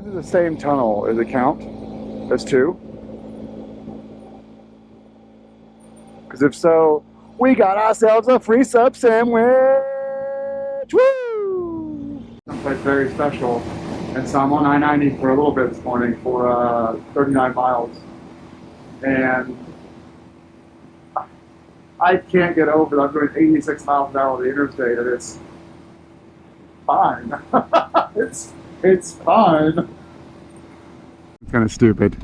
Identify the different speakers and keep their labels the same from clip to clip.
Speaker 1: through the same tunnel. Does it count as two? Because if so, we got ourselves a free sub sandwich! Woo! Someplace very special. And so I'm on I-90 for a little bit this morning for 39 miles. And I can't get over that I'm doing 86 miles an hour on the interstate, and it's fine. it's fine. It's kind of stupid.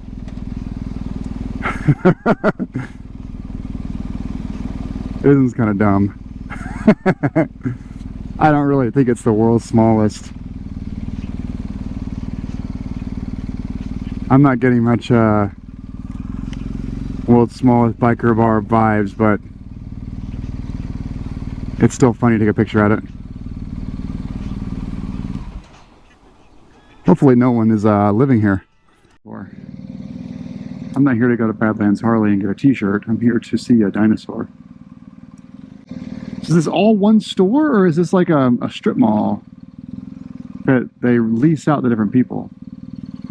Speaker 1: This is kind of dumb. I don't really think it's the world's smallest. I'm not getting much world's smallest biker bar vibes, but it's still funny to take a picture at it. Hopefully no one is living here. I'm not here to go to Badlands Harley and get a t-shirt. I'm here to see a dinosaur. Is this all one store, or is this like a strip mall that they lease out to different people?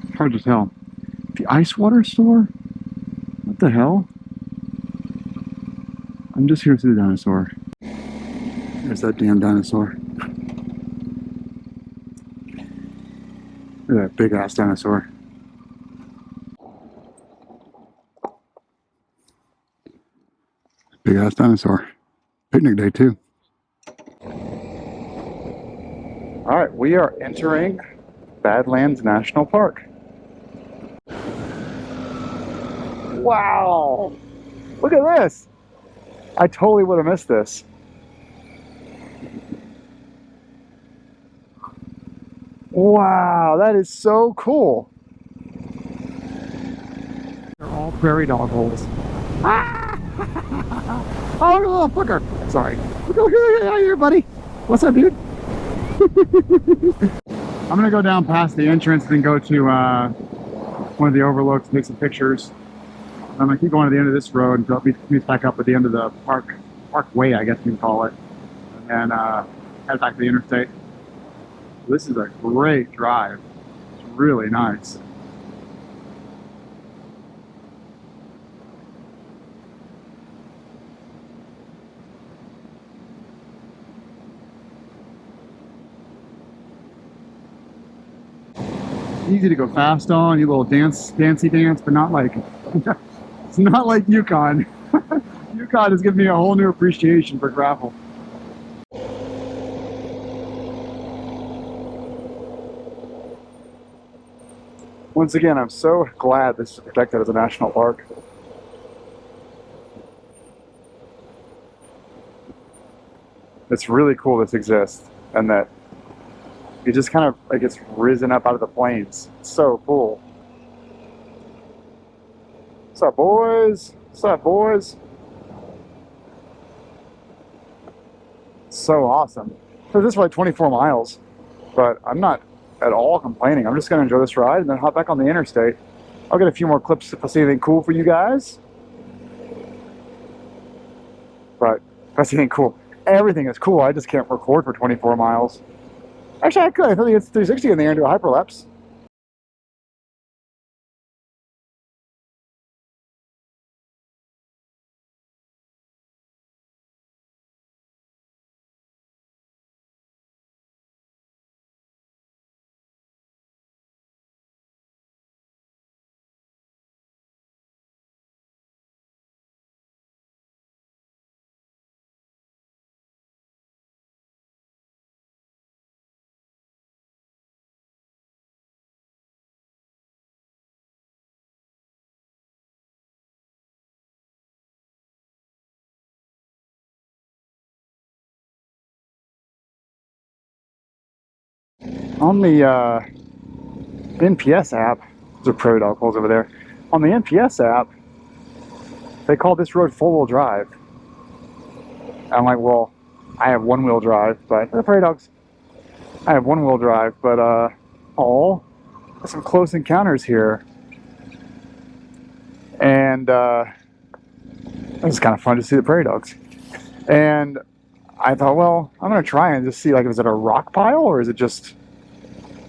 Speaker 1: It's hard to tell. The ice water store? What the hell? I'm just here to see the dinosaur. There's that damn dinosaur. Look at that big ass dinosaur. Big ass dinosaur. Picnic day too. Alright, we are entering Badlands National Park. Wow! Look at this! I totally would have missed this. Wow, that is so cool. They're all prairie dog holes. Ah! Oh, look at a little flicker. Sorry. Look here, buddy. What's up, dude? I'm gonna go down past the entrance and go to one of the overlooks, take some pictures. I'm gonna keep going to the end of this road until it meets back up at the end of the parkway, I guess you can call it, and head back to the interstate. This is a great drive. It's really nice. Easy to go fast on, you little dancy dance, but not like it's not like Yukon. Yukon has given me a whole new appreciation for gravel. Once again, I'm so glad this is protected as a national park. It's really cool this exists, and that it just kind of like it's risen up out of the plains. It's so cool. What's up, boys? What's up, boys? It's so awesome. So this is like 24 miles, but I'm not at all complaining. I'm just going to enjoy this ride and then hop back on the interstate. I'll get a few more clips if I see anything cool for you guys. But if I see anything cool, everything is cool. I just can't record for 24 miles. Actually, I could. I think it's 360 in the air and do a hyperlapse. On the NPS app, there's a prairie dog holes over there. On the NPS app, they call this road four-wheel drive. I'm like, well, I have one-wheel drive, but the prairie dogs. I have one-wheel drive, but oh, there's some close encounters here, and it's kind of fun to see the prairie dogs. And I thought, well, I'm gonna try and just see, like, is it a rock pile or is it just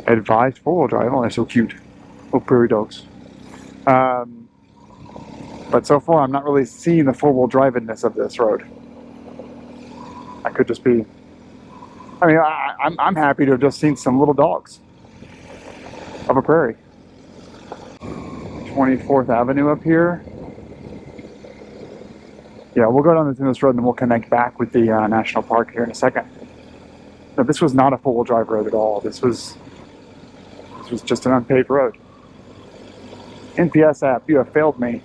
Speaker 1: Advised four-wheel drive. Oh, they're so cute. Oh, prairie dogs. But so far, I'm not really seeing the four-wheel drive-inness of this road. I could just be... I mean, I'm happy to have just seen some little dogs of a prairie. 24th Avenue up here. Yeah, we'll go down this road and then we'll connect back with the national park here in a second. No, this was not a four-wheel drive road at all. This was just an unpaved road. NPS app, you have failed me.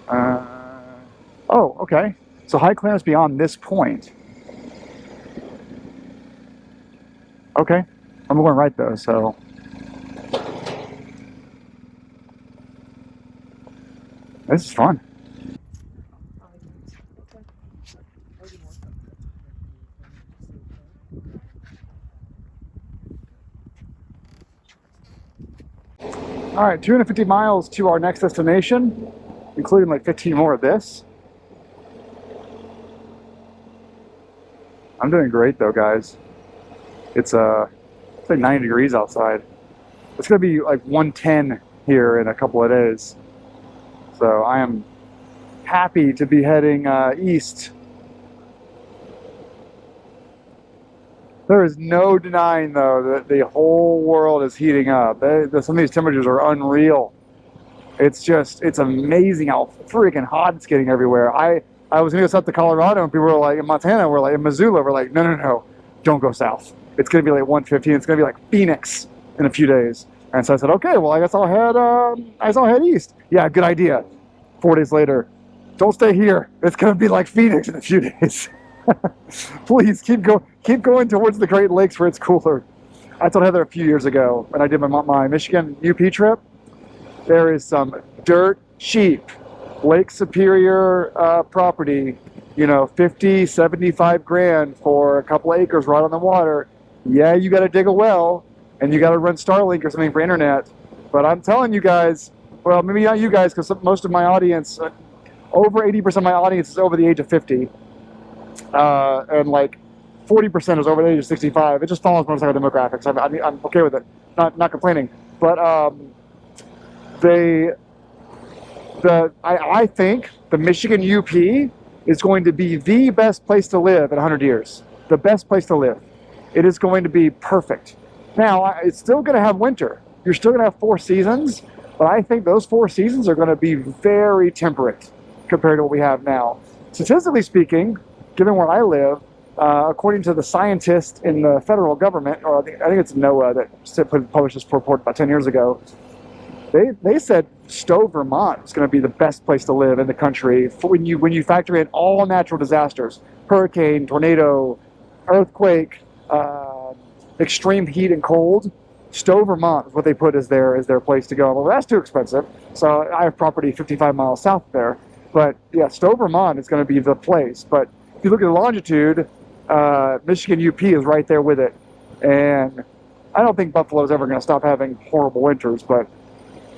Speaker 1: Oh, okay. So high clearance beyond this point. Okay, I'm going right though, so. This is fun. All right, 250 miles to our next destination, including like 15 more of this. I'm doing great though, guys. It's like 90 degrees outside. It's gonna be like 110 here in a couple of days. So I am happy to be heading east. There is no denying though that the whole world is heating up. Some of these temperatures are unreal. It's amazing how freaking hot it's getting everywhere. I was gonna go south to Colorado and people were like, in Montana, we're like, in Missoula, we're like, no, don't go south. It's gonna be like 115. It's gonna be like Phoenix in a few days. And so I said, okay, well, I guess I'll head east. Yeah, good idea. 4 days later, don't stay here. It's gonna be like Phoenix in a few days. Please keep going towards the Great Lakes where it's cooler. I told Heather a few years ago when I did my Michigan UP trip, there is some dirt cheap Lake Superior property, 50, 75 grand for a couple of acres right on the water. Yeah, you got to dig a well and you got to run Starlink or something for internet. But I'm telling you guys, well, maybe not you guys, because most of my audience, over 80% of my audience is over the age of 50. And like 40% is over the age of 65. It just follows motorcycle demographics. I'm okay with it. Not complaining. But I think the Michigan UP is going to be the best place to live in 100 years. The best place to live. It is going to be perfect. Now, it's still going to have winter. You're still going to have 4 seasons, but I think those 4 seasons are going to be very temperate compared to what we have now. Statistically speaking, given where I live, according to the scientists in the federal government, or I think it's NOAA that published this report about 10 years ago, they said Stowe, Vermont is going to be the best place to live in the country when you factor in all natural disasters, hurricane, tornado, earthquake, extreme heat and cold. Stowe, Vermont is what they put as their place to go. Well, that's too expensive, so I have property 55 miles south there. But yeah, Stowe, Vermont is going to be the place. But if you look at the longitude, Michigan UP is right there with it. And I don't think Buffalo is ever going to stop having horrible winters, but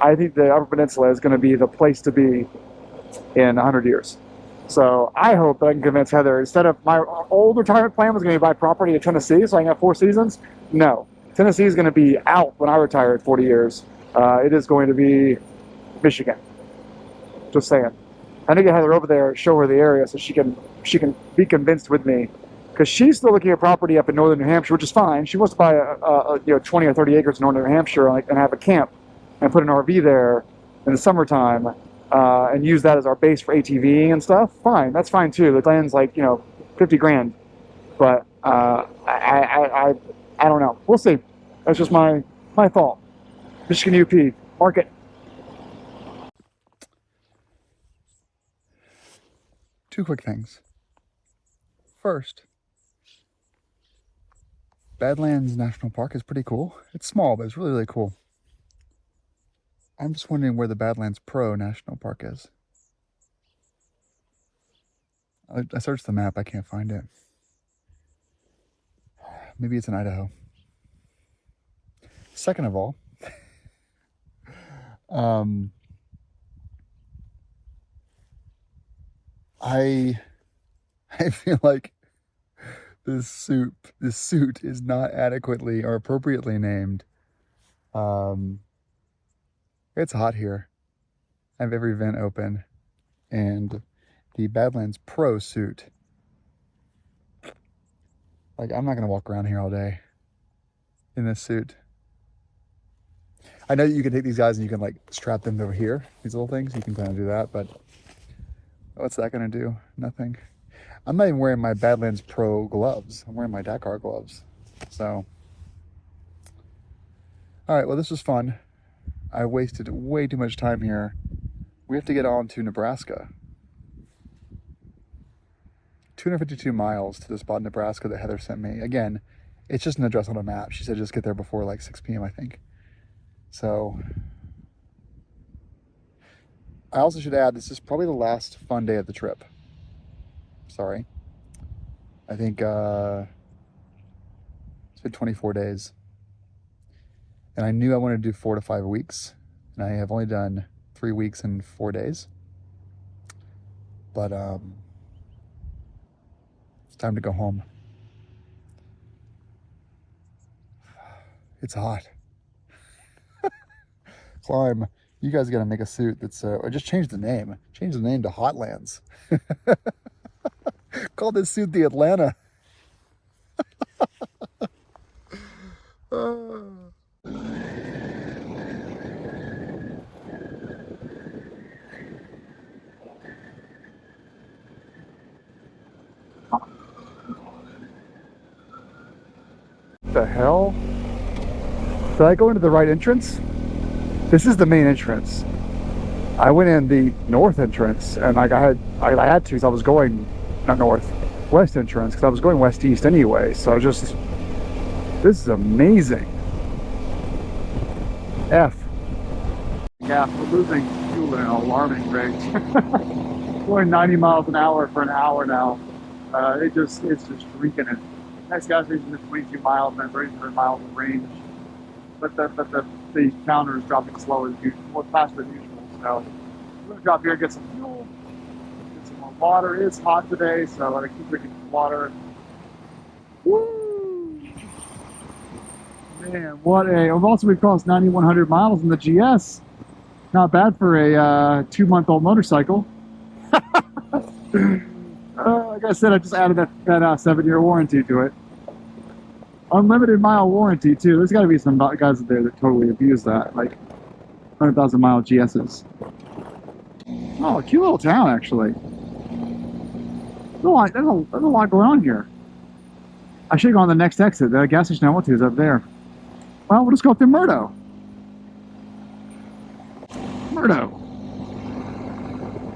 Speaker 1: I think the Upper Peninsula is going to be the place to be in 100 years. So I hope that I can convince Heather, instead of my old retirement plan was going to be buy property in Tennessee so I can have 4 seasons. No, Tennessee is going to be out when I retire at 40 years. It is going to be Michigan. Just saying. I need to get Heather over there, show her the area so she can be convinced with me. Because she's still looking at property up in northern New Hampshire, which is fine. She wants to buy a 20 or 30 acres in northern New Hampshire and have a camp and put an RV there in the summertime and use that as our base for ATVing and stuff. Fine, that's fine too. The land's like 50 grand, but I don't know. We'll see. That's just my thought. Michigan UP market. Two quick things. First, Badlands National Park is pretty cool. It's small, but it's really, really cool. I'm just wondering where the Badlands Pro National Park is. I searched the map, I can't find it. Maybe it's in Idaho. Second of all, I feel like
Speaker 2: This suit is not adequately or appropriately named. It's hot here. I have every vent open. And the Badlands Pro suit. Like, I'm not gonna walk around here all day in this suit. I know you can take these guys and you can like strap them over here, these little things. You can kind of do that, but what's that gonna do? Nothing. I'm not even wearing my Badlands Pro gloves. I'm wearing my Dakar gloves. So, all right, well, this was fun. I wasted way too much time here. We have to get on to Nebraska. 252 miles to the spot in Nebraska that Heather sent me. Again, it's just an address on a map. She said just get there before like 6 p.m. I think. So I also should add, this is probably the last fun day of the trip. Sorry. I think it's been 24 days. And I knew I wanted to do 4 to 5 weeks. And I have only done 3 weeks and 4 days. But it's time to go home. It's hot. Climb. You guys got to make a suit that's, or just change the name. Change the name to Hotlands. Call this suit the Atlanta. The hell? Did I go into the right entrance? This is the main entrance. I went in the north entrance, and like I had to, because I was going not north, west entrance, because I was going west east anyway. So this is amazing. Yeah, we're losing fuel at an alarming rate. Going 90 miles an hour for an hour now. It's just freaking it. Next gas station is 22 miles and 300 miles of range. But the counter is dropping slower than usual, more faster than usual. So we're gonna drop here, get some fuel, get some more water. It's hot today, so I'm gonna keep drinking water. Woo! Man, we've crossed 9,100 miles in the GS. Not bad for a 2-month-old motorcycle. Like I said, I just added that 7-year warranty to it. Unlimited mile warranty too. There's got to be some guys out there that totally abuse that, like 100,000 mile GSs. Oh, cute little town actually. There's a lot going on here. I should go on the next exit. The gas station I went to is up there. Well, we'll just go through Murdo.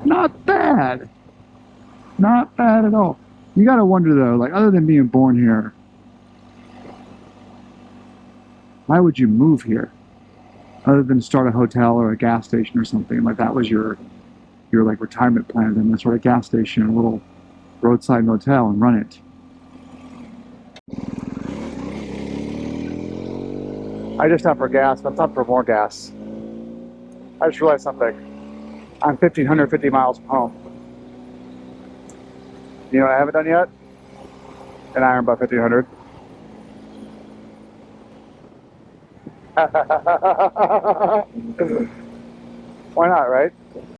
Speaker 2: Not bad. Not bad at all. You gotta wonder though, like other than being born here, why would you move here? Other than start a hotel or a gas station or something, like that was your like retirement plan, then sort of gas station, a little roadside motel and run it. I just stopped for gas, but I'm stopping for more gas. I just realized something. I'm 1,550 miles from home. You know what I haven't done yet? An iron about 1,500. Why not, right?